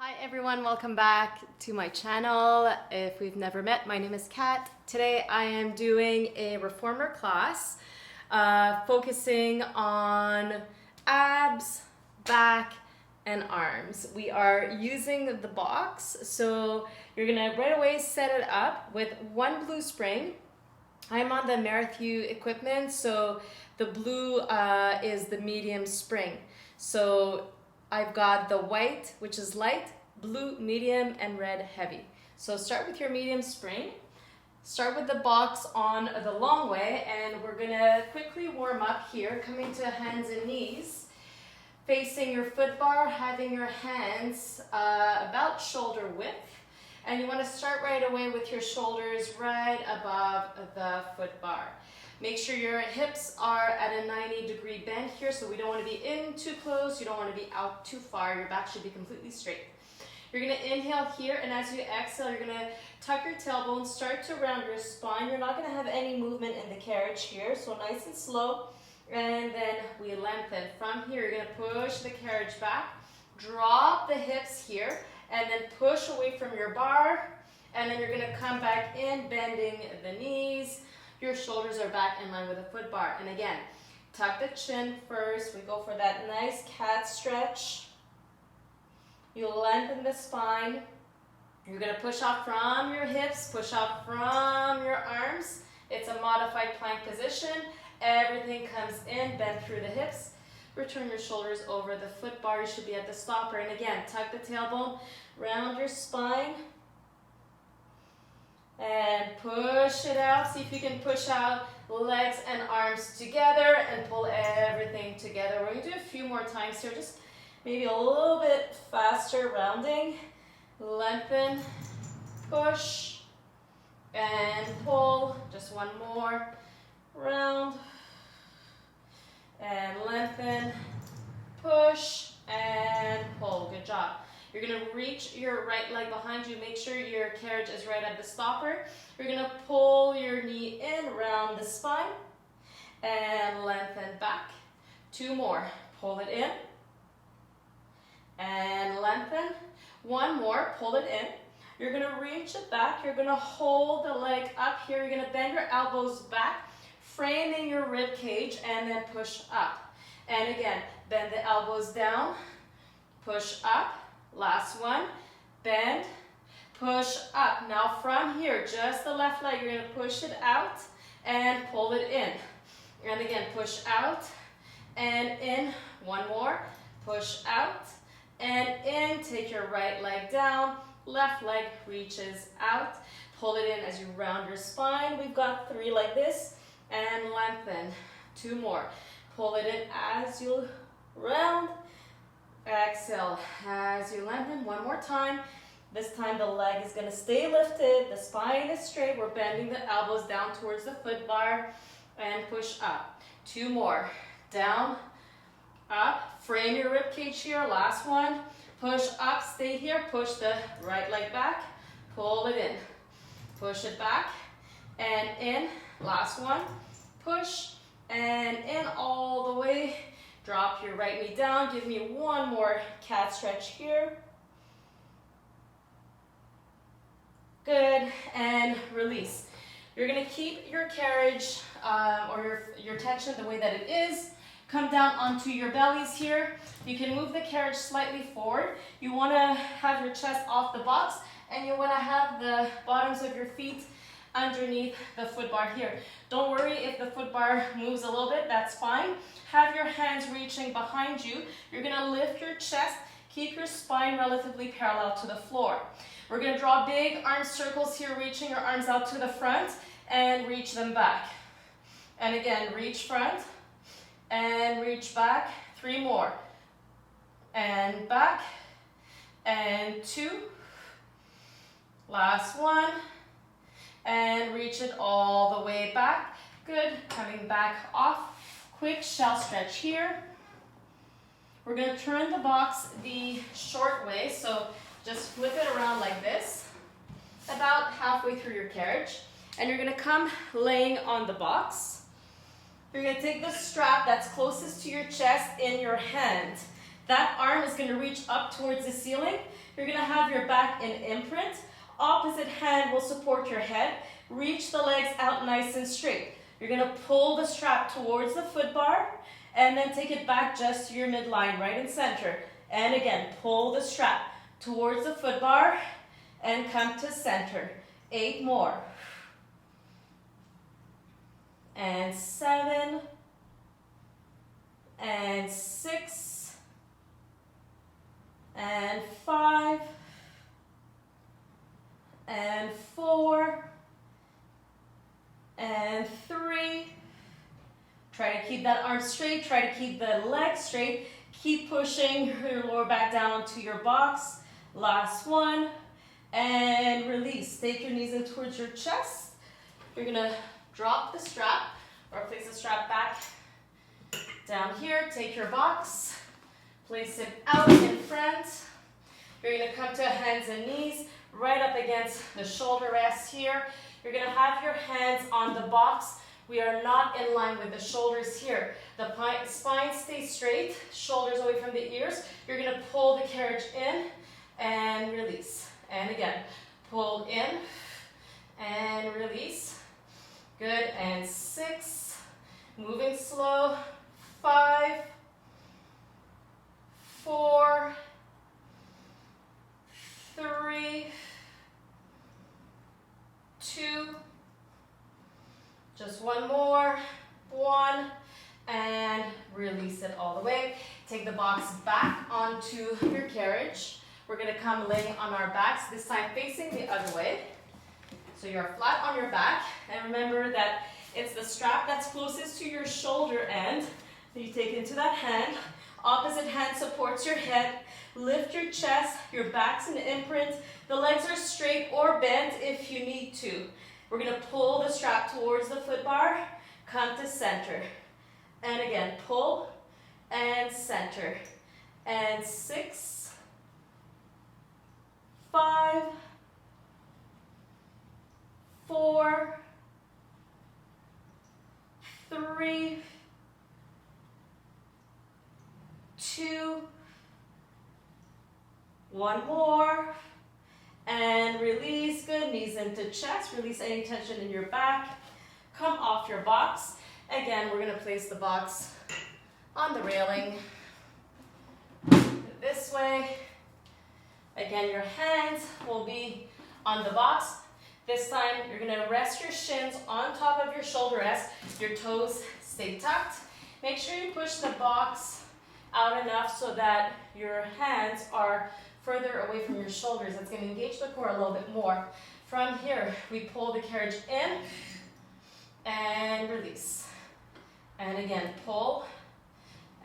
Hi everyone, welcome back to my channel. If we've never met, my name is Kat. Today I am doing a reformer class focusing on abs, back, and arms. We are using the box, so you're gonna right away set it up with one blue spring. I'm on the Marathon equipment, so the blue is the medium spring. So I've got the white, which is light, blue, medium, and red, heavy. So start with your medium spring. Start with the box on the long way, and we're gonna quickly warm up here, coming to hands and knees, facing your foot bar, having your hands about shoulder width. And you want to start right away with your shoulders right above the foot bar. Make sure your hips are at a 90-degree bend here, so we don't want to be in too close, you don't want to be out too far, your back should be completely straight. You're going to inhale here, and as you exhale, you're going to tuck your tailbone, start to round your spine. You're not going to have any movement in the carriage here, so nice and slow. And then we lengthen. From here, you're going to push the carriage back, drop the hips here, and then push away from your bar, and then you're going to come back in, bending the knees. Your shoulders are back in line with the foot bar. And again, tuck the chin first. We go for that nice cat stretch. You lengthen the spine. You're going to push out from your hips, push out from your arms. It's a modified plank position. Everything comes in, bend through the hips. Return your shoulders over the foot bar. You should be at the stopper. And again, tuck the tailbone, round your spine, and push it out. See if you can push out legs and arms together and pull everything together. We're going to do a few more times here, just maybe a little bit faster, rounding. Lengthen, push, and pull. Just one more. Round, and lengthen, push, and pull. Good job. You're going to reach your right leg behind you. Make sure your carriage is right at the stopper. You're going to pull your knee in, round the spine, and lengthen back. Two more. Pull it in, and lengthen. One more. Pull it in. You're going to reach it back. You're going to hold the leg up here. You're going to bend your elbows back, framing your rib cage, and then push up. And again, bend the elbows down, push up. Last one, bend, push up. Now from here, just the left leg, you're going to push it out and pull it in. And again, push out and in. One more, push out and in. Take your right leg down, left leg reaches out. Pull it in as you round your spine. We've got three like this. And lengthen. Two more. Pull it in as you round. Exhale as you lengthen. One more time. This time the leg is going to stay lifted. The spine is straight. We're bending the elbows down towards the foot bar. And push up. Two more. Down, up. Frame your rib cage here. Last one. Push up. Stay here. Push the right leg back. Pull it in. Push it back. And in. Last one. Push and in all the way. Drop your right knee down. Give me one more cat stretch here. Good. And release. You're going to keep your carriage or your tension the way that it is. Come down onto your bellies here. You can move the carriage slightly forward. You want to have your chest off the box, and you want to have the bottoms of your feet underneath the foot bar here. Don't worry if the foot bar moves a little bit, that's fine. Have your hands reaching behind you. You're going to lift your chest, keep your spine relatively parallel to the floor. We're going to draw big arm circles here, reaching your arms out to the front and reach them back. And again, reach front and reach back. Three more. And back. And two. Last one. And reach it all the way back. Good. Coming back off. Quick shell stretch here. We're going to turn the box the short way, so just flip it around like this, about halfway through your carriage. And you're going to come laying on the box. You're going to take the strap that's closest to your chest in your hand. That arm is gonna reach up towards the ceiling. You're gonna have your back in imprint. Opposite hand will support your head. Reach the legs out nice and straight. You're gonna pull the strap towards the foot bar and then take it back just to your midline, right in center. And again, pull the strap towards the foot bar and come to center. 8 more. And 7. And 6. And 5. And 4. And 3. Try to keep that arm straight. Try to keep the leg straight. Keep pushing your lower back down onto your box. Last one. And release. Take your knees in towards your chest. You're going to drop the strap or place the strap back down here. Take your box. Place it out in front. You're going to come to hands and knees right up against the shoulder rest here. You're going to have your hands on the box. We are not in line with the shoulders here. The spine stays straight, shoulders away from the ears. You're going to pull the carriage in and release. And again, pull in and release. Good, and 6. Moving slow. 5. 4. 3. 2. Just one more. 1. And release it all the way. Take the box back onto your carriage. We're going to come laying on our backs, this time facing the other way. So you're flat on your back. And remember that it's the strap that's closest to your shoulder end that you take into that hand. Opposite hand supports your head. Lift your chest. Your back's in imprint. The legs are straight or bent if you need to. We're going to pull the strap towards the foot bar. Come to center. And again, pull and center. And 6. 5. 4. 3. 2. One more. And release. Good. Knees into chest. Release any tension in your back. Come off your box. Again, we're going to place the box on the railing. This way. Again, your hands will be on the box. This time, you're going to rest your shins on top of your shoulder rest. Your toes stay tucked. Make sure you push the box out enough so that your hands are further away from your shoulders. That's going to engage the core a little bit more. From here, we pull the carriage in and release. And again, pull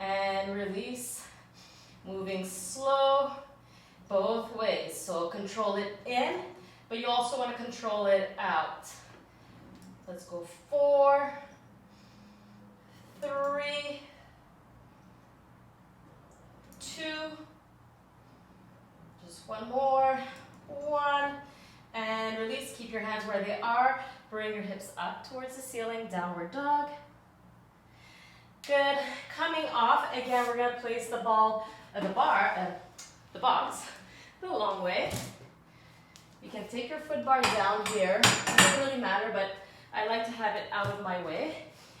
and release. Moving slow both ways. So control it in, but you also want to control it out. Let's go 4, 3, 2, just one more, 1, and release. Keep your hands where they are. Bring your hips up towards the ceiling, downward dog. Good. Coming off, again, we're going to place the the box, the long way. You can take your foot bar down here. It doesn't really matter, but I like to have it out of my way.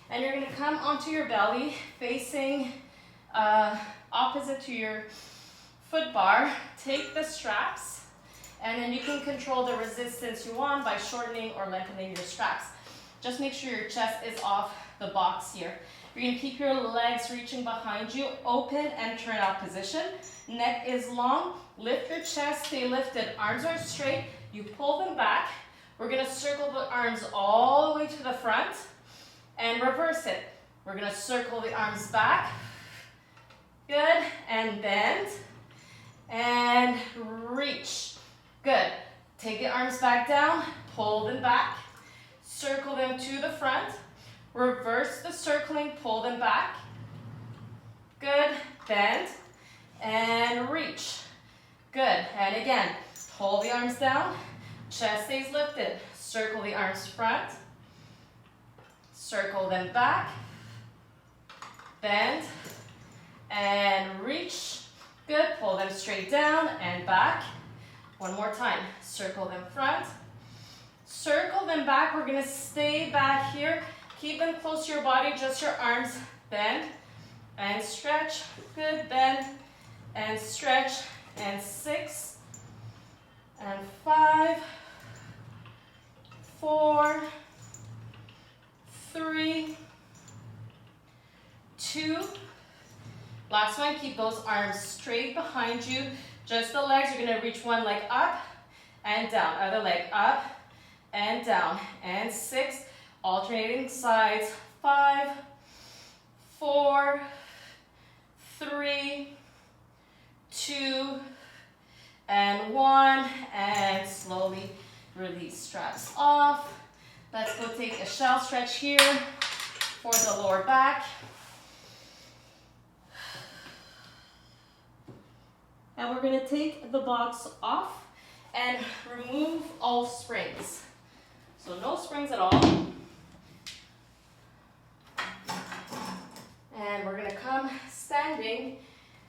And you're going to come onto your belly, facing opposite to your foot bar. Take the straps, and then you can control the resistance you want by shortening or lengthening your straps. Just make sure your chest is off the box here. You're going to keep your legs reaching behind you, open and turn out position. Neck is long. Lift your chest, stay lifted. Arms are straight. You pull them back. We're going to circle the arms all the way to the front and reverse it. We're going to circle the arms back. Good. And bend. And reach. Good. Take the arms back down. Pull them back. Circle them to the front. Reverse the circling. Pull them back. Good. Bend. And reach. Good. And again, pull the arms down. Chest stays lifted. Circle the arms front. Circle them back. Bend. And reach. Good, pull them straight down and back. One more time, circle them front, circle them back. We're gonna stay back here. Keep them close to your body, just your arms, bend and stretch. Good, bend and stretch, and 6 and 5, 4, 3, 2. Last one, keep those arms straight behind you. Just the legs, you're gonna reach one leg up and down, other leg up and down, and 6, alternating sides, 5, 4, 3, 2, and 1, and slowly release, straps off. Let's go take a shell stretch here for the lower back. And we're gonna take the box off and remove all springs. So no springs at all. And we're gonna come standing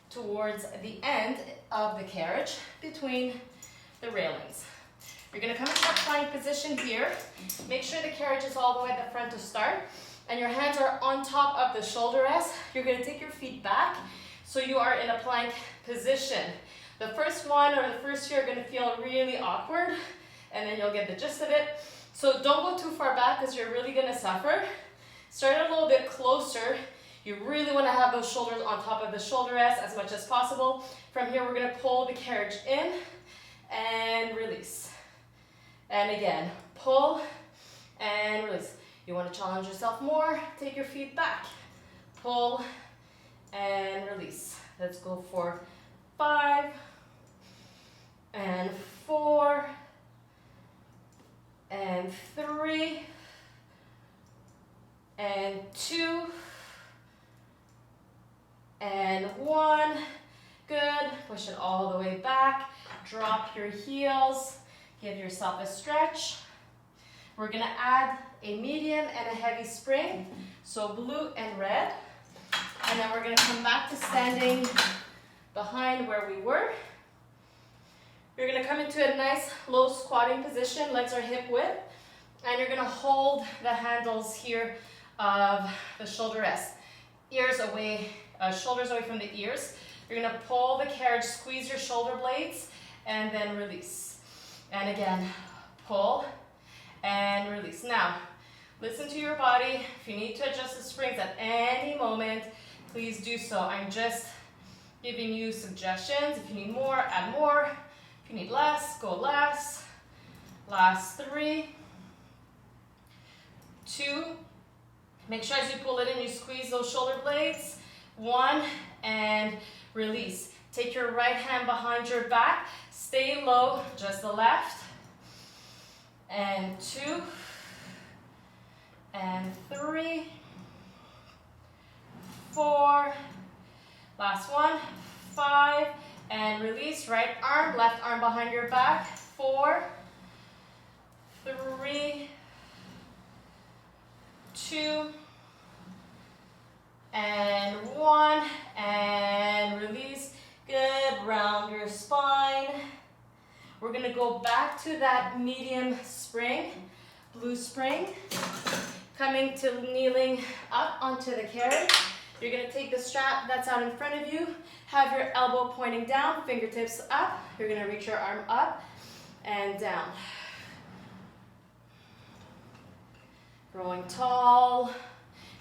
towards the end of the carriage between the railings. You're gonna come into a plank position here. Make sure the carriage is all the way at the front to start, and your hands are on top of the shoulder rest. You're gonna take your feet back so you are in a plank position. The first one or the first two are gonna feel really awkward, and then you'll get the gist of it. So don't go too far back because you're really gonna suffer. Start a little bit closer. You really wanna have those shoulders on top of the shoulder rest as much as possible. From here, we're gonna pull the carriage in and release. And again, pull and release. You wanna challenge yourself more, take your feet back. Pull and release. Let's go for 5 and 4 and 3 and 2 and 1. Good. Push it all the way back. Drop your heels. Give yourself a stretch. We're gonna add a medium and a heavy spring, so blue and red. And then we're gonna come back to standing behind where we were. You're gonna come into a nice low squatting position, legs are hip width, and you're gonna hold the handles here of the shoulder rest. Ears away, shoulders away from the ears. You're gonna pull the carriage, squeeze your shoulder blades, and then release. And again, pull and release. Now, listen to your body. If you need to adjust the springs at any moment, please do so. I'm just giving you suggestions. If you need more, add more. If you need less, go less. Last 3, 2. Make sure as you pull it in, you squeeze those shoulder blades. 1, and release. Take your right hand behind your back. Stay low, just the left. And 2, and 3, 4, last one, 5, and release. Right arm, left arm behind your back. 4, 3, 2, and 1, and release. Good, round your spine. We're gonna go back to that medium spring, blue spring. Coming to kneeling up onto the carriage. You're gonna take the strap that's out in front of you, have your elbow pointing down, fingertips up. You're gonna reach your arm up and down. Growing tall,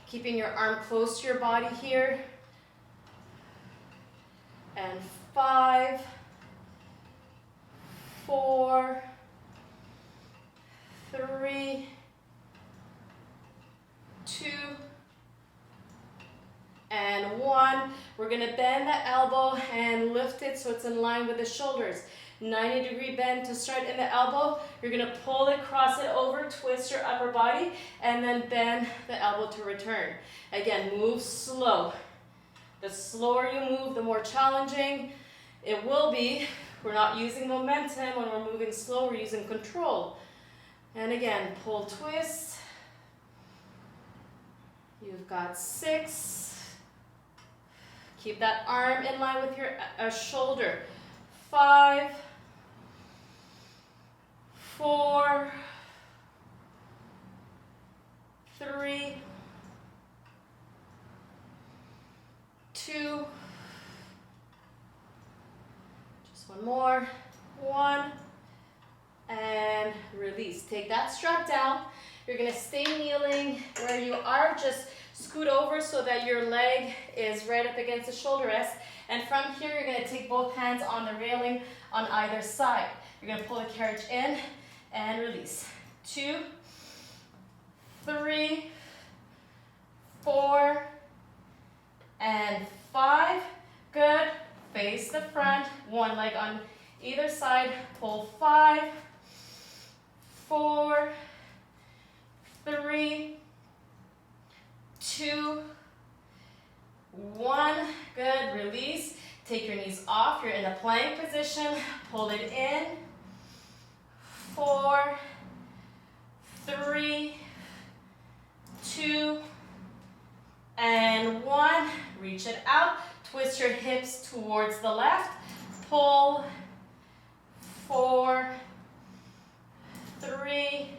keeping your arm close to your body here. And 5, 4, 3, 2, and 1. We're gonna bend the elbow and lift it so it's in line with the shoulders. 90-degree bend to start in the elbow. You're gonna pull it, cross it over, twist your upper body, and then bend the elbow to return. Again, move slow. The slower you move, the more challenging it will be. We're not using momentum when we're moving slow, we're using control. And again, pull, twist. You've got 6. Keep that arm in line with your shoulder. 5, 4, 3, 2, just one more, 1, and release. Take that strap down. You're gonna stay kneeling where you are. Just scoot over so that your leg is right up against the shoulder rest. And from here, you're gonna take both hands on the railing on either side. You're gonna pull the carriage in and release. 2, 3, 4, and 5. Good. Face the front. One leg on either side. Pull 5, 4, 3, 2, 1. Good. Release. Take your knees off. You're in a plank position. Pull it in. 4, 3, 2, and 1. Reach it out. Twist your hips towards the left. Pull. 4, 3,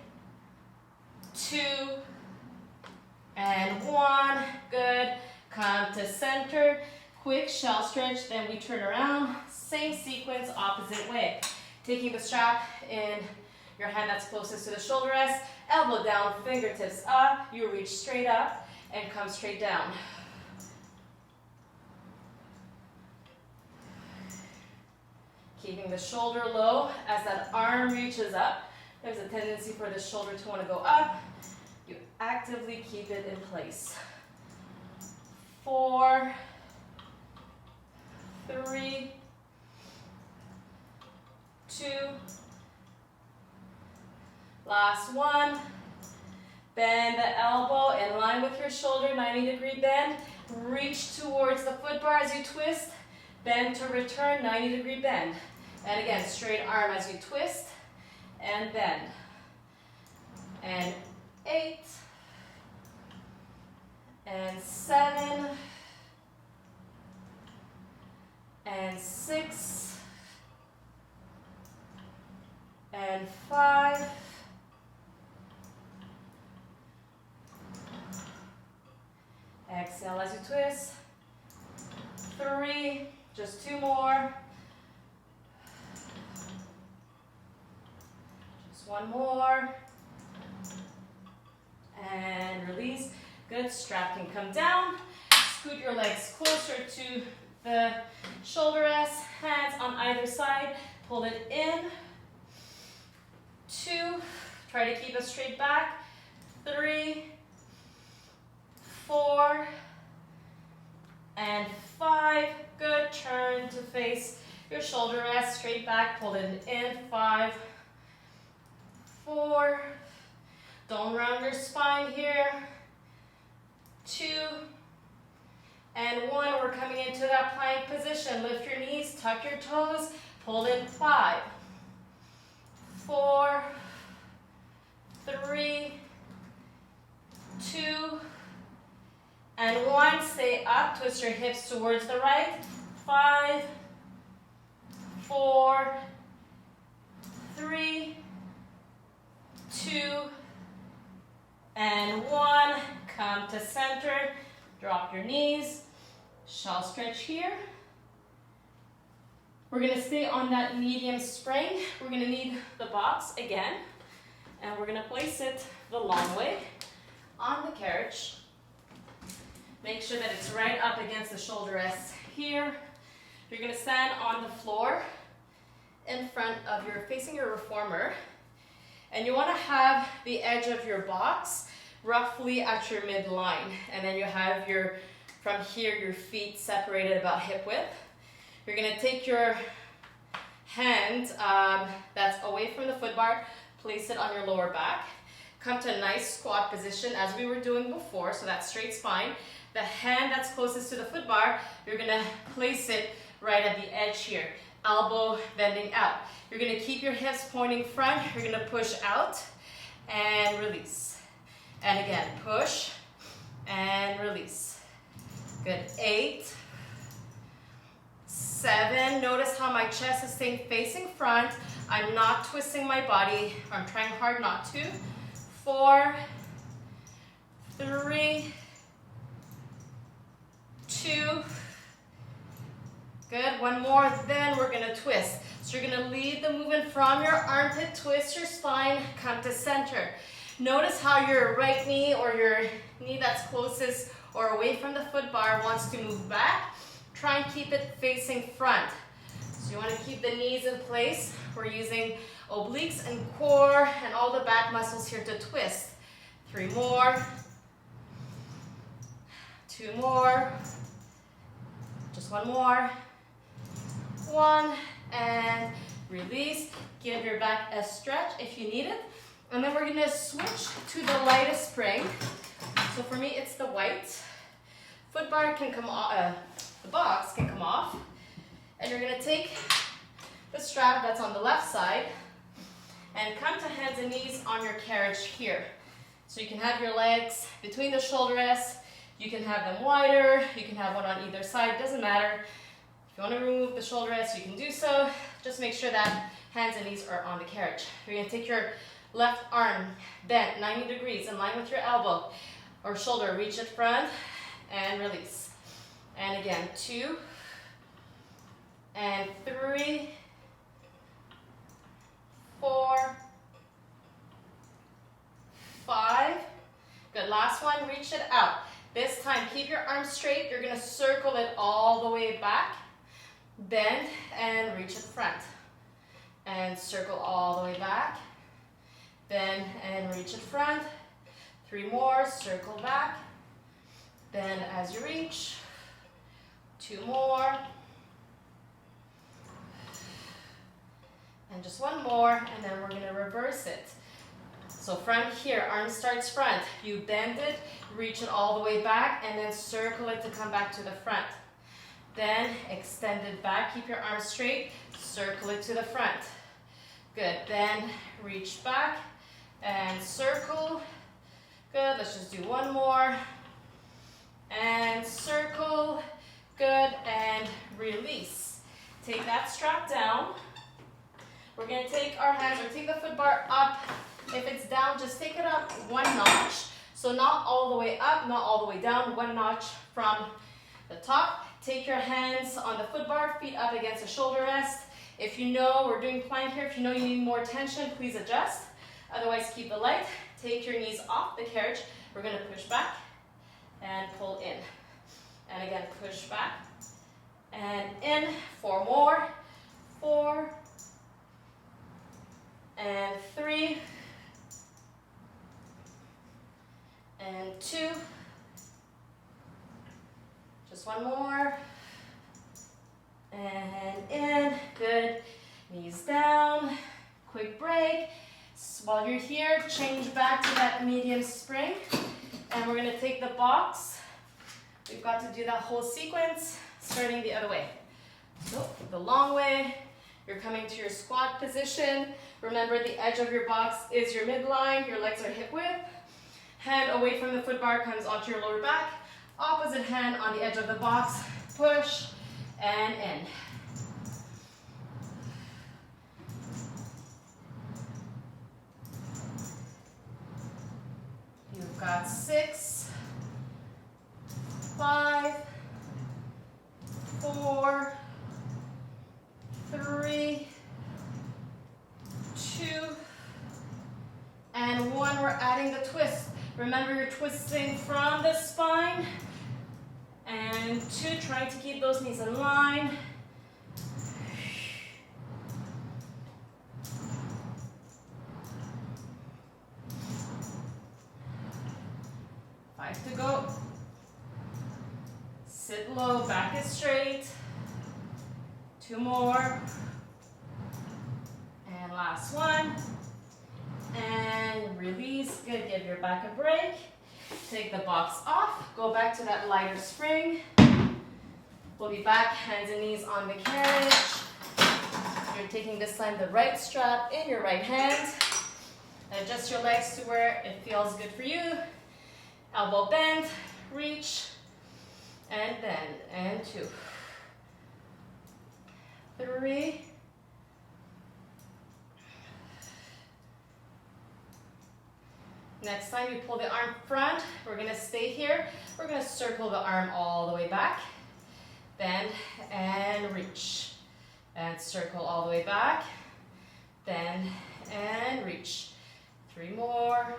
2, and 1. Good. Come to center. Quick shell stretch. Then we turn around. Same sequence, opposite way. Taking the strap in your hand that's closest to the shoulder rest. Elbow down, fingertips up. You reach straight up and come straight down. Keeping the shoulder low as that arm reaches up. There's a tendency for the shoulder to want to go up. You actively keep it in place. 4, 3, 2, last one. Bend the elbow in line with your shoulder, 90-degree bend. Reach towards the foot bar as you twist. Bend to return, 90-degree bend. And again, straight arm as you twist and bend. And 8, and 7, and 6, and 5, exhale as you twist. 3, just 2 more. Just 1 more. And release. Good. Strap can come down. Scoot your legs closer to the shoulder rest. Hands on either side. Pull it in. 2. Try to keep a straight back. 3, 4, and 5. Good. Turn to face your shoulder rest. Straight back. Pull it in. 5, 4. Don't round your spine here. 2, and 1. We're coming into that plank position. Lift your knees, tuck your toes, pull in. 5, 4, 3, 2, and 1. Stay up. Twist your hips towards the right. 5, 4, 3, 2, and 1. Come to center. Drop your knees. Shell stretch here. We're going to stay on that medium spring. We're going to need the box again. And we're going to place it the long way on the carriage. Make sure that it's right up against the shoulder rest here. You're going to stand on the floor in front of facing your reformer. And you want to have the edge of your box roughly at your midline. And then you have from here, your feet separated about hip width. You're going to take your hand that's away from the foot bar, place it on your lower back. Come to a nice squat position as we were doing before, so that straight spine. The hand that's closest to the foot bar, you're going to place it right at the edge here. Elbow bending out. You're going to keep your hips pointing front. You're going to push out and release. And again, push and release. Good. 8, 7. Notice how my chest is staying facing front. I'm not twisting my body. I'm trying hard not to. 4, 3, 2. Good. One more. Then we're going to twist. So you're going to lead the movement from your armpit, twist your spine, come to center. Notice how your right knee or your knee that's closest or away from the foot bar wants to move back. Try and keep it facing front. So you want to keep the knees in place. We're using obliques and core and all the back muscles here to twist. 3 more. 2 more. Just 1 more. 1 and release. Give your back a stretch if you need it. And then we're going to switch to the lightest spring. So for me, it's the white. Foot bar can come off, the box can come off. And you're going to take the strap that's on the left side and come to hands and knees on your carriage here. So you can have your legs between the shoulder rests. You can have them wider. You can have one on either side. It doesn't matter. If you want to remove the shoulder rest, you can do so. Just make sure that hands and knees are on the carriage. You're going to take your left arm bent 90 degrees in line with your elbow or shoulder. Reach it front and release. And again, 2 and 3, 4, 5. Good. Last one. Reach it out. This time, keep your arms straight. You're going to circle it all the way back. Bend and reach it front. And circle all the way back. Bend and reach it front. 3 more. Circle back. Bend as you reach. 2 more. And just 1 more. And then we're going to reverse it. So front here, arm starts front. You bend it, reach it all the way back, and then circle it to come back to the front. Then extend it back, keep your arms straight, circle it to the front. Good, then reach back and circle. Good, let's just do 1 more. And circle, good, and release. Take that strap down. We're gonna take our hands, or take the foot bar up. If it's down, just take it up 1 notch. So not all the way up, not all the way down, 1 notch from the top. Take your hands on the foot bar, feet up against the shoulder rest. If you know, we're doing plank here, if you know you need more tension, please adjust. Otherwise, keep it light. Take your knees off the carriage. We're gonna push back and pull in. And again, push back and in. 4 more. 4 and 3. And 2, just 1 more, and in, good, knees down, quick break. So while you're here, change back to that medium spring, and we're going to take the box. We've got to do that whole sequence, starting the other way. So the long way, you're coming to your squat position. Remember, the edge of your box is your midline, your legs are hip width. Hand away from the foot bar comes onto your lower back. Opposite hand on the edge of the box. Push and in. You've got 6, 5, 4, 3, 2, and 1. We're adding the twist. Remember, you're twisting from the spine. And 2, trying to keep those knees in line. 5 to go. Sit low, back is straight. 2 more. And last one. And release. Good. Give your back a break. Take the box off. Go back to that lighter spring. We'll be back, hands and knees on the carriage. You're taking this time the right strap in your right hand. Adjust your legs to where it feels good for you. Elbow bend, reach, and bend, and 2. 3. Next time you pull the arm front, we're going to stay here. We're going to circle the arm all the way back. Bend and reach. And circle all the way back. Bend and reach. 3 more.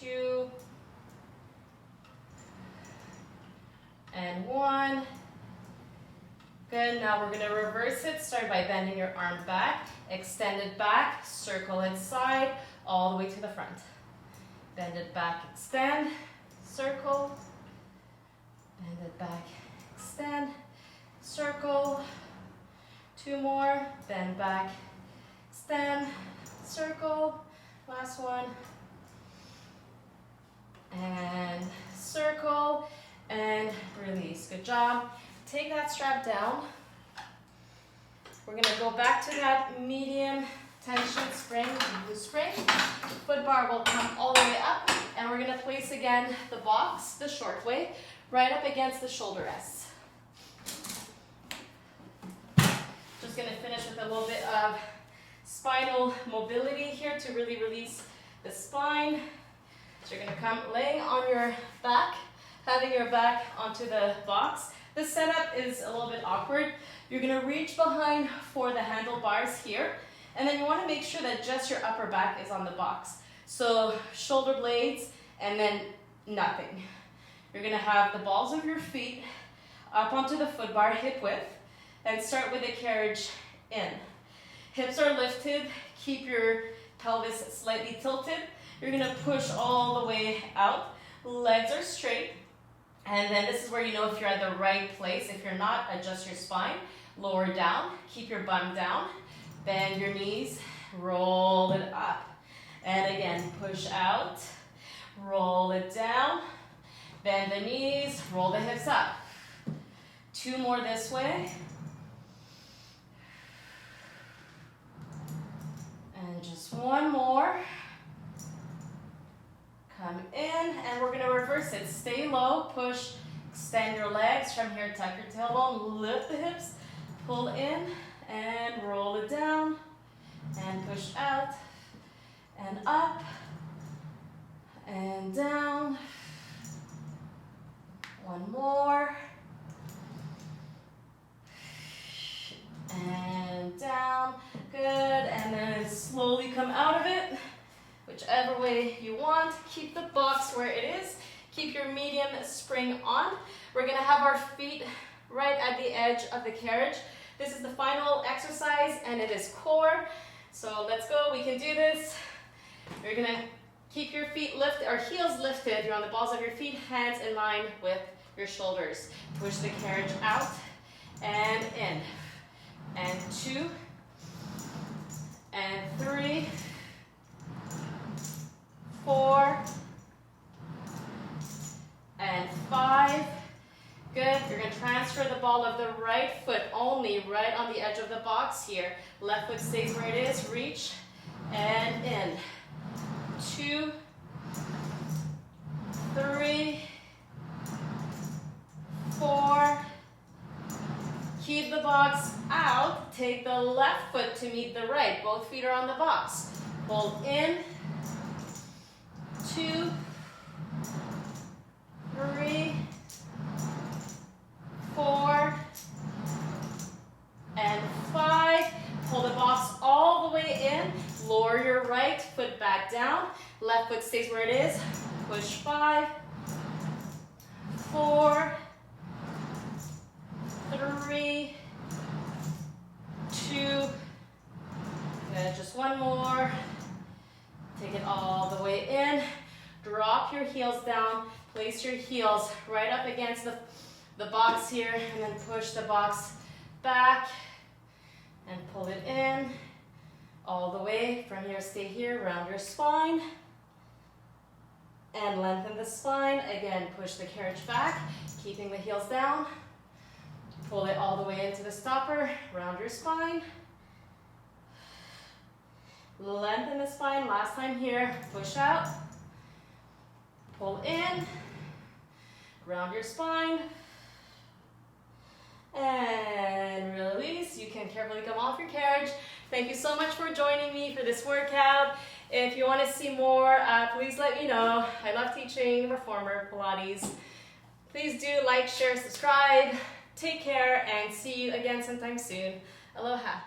2. And 1. Good, now we're going to reverse it. Start by bending your arm back, extend it back, circle it side, all the way to the front. Bend it back, extend, circle, bend it back, extend, circle. 2 more, bend back, extend, circle, last one, and circle, and release. Good job. Take that strap down. We're going to go back to that medium tension spring, me-nous spring. Foot bar will come all the way up, and we're going to place again the box the short way, right up against the shoulder rests. Just going to finish with a little bit of spinal mobility here to really release the spine. So you're going to come laying on your back, having your back onto the box. The setup is a little bit awkward. You're going to reach behind for the handlebars here, and then you want to make sure that just your upper back is on the box. So shoulder blades and then nothing. You're going to have the balls of your feet up onto the foot bar, hip width, and start with the carriage in. Hips are lifted, keep your pelvis slightly tilted. You're going to push all the way out. Legs are straight. And then this is where you know if you're at the right place. If you're not, adjust your spine. Lower down. Keep your bum down. Bend your knees. Roll it up. And again, push out. Roll it down. Bend the knees. Roll the hips up. 2 more this way. And just 1 more. Come in, and we're going to reverse it. Stay low, push, extend your legs. From here, tuck your tailbone, lift the hips, pull in, and roll it down, and push out, and up, and down. 1 more. And down. Good, and then slowly come out of it. Whichever way you want. Keep the box where it is. Keep your medium spring on. We're going to have our feet right at the edge of the carriage. This is the final exercise, and it is core. So let's go. We can do this. You're going to keep your feet lifted, or heels lifted. You're on the balls of your feet, hands in line with your shoulders. Push the carriage out and in. And 2 and 3. 4 and 5. Good. You're going to transfer the ball of the right foot only right on the edge of the box here. Left foot stays where it is. Reach and in. 2, 3, 4. Keep the box out. Take the left foot to meet the right. Both feet are on the box. Pull in. 2, 3, 4, and 5. Pull the box all the way in. Lower your right foot back down. Left foot stays where it is. Push 5, 4, 3, 2. Good. Just 1 more. Take it all the way in. Drop your heels down. Place your heels right up against the box here, and then push the box back and pull it in all the way. From here, stay here, round your spine and lengthen the spine. Again, push the carriage back, keeping the heels down. Pull it all the way into the stopper, round your spine. Lengthen the spine. Last time here, push out, pull in, round your spine, carefully come off your carriage. Thank you so much for joining me for this workout. If you want to see more, please let me know. I love teaching reformer Pilates. Please do like, share, subscribe. Take care and see you again sometime soon. Aloha.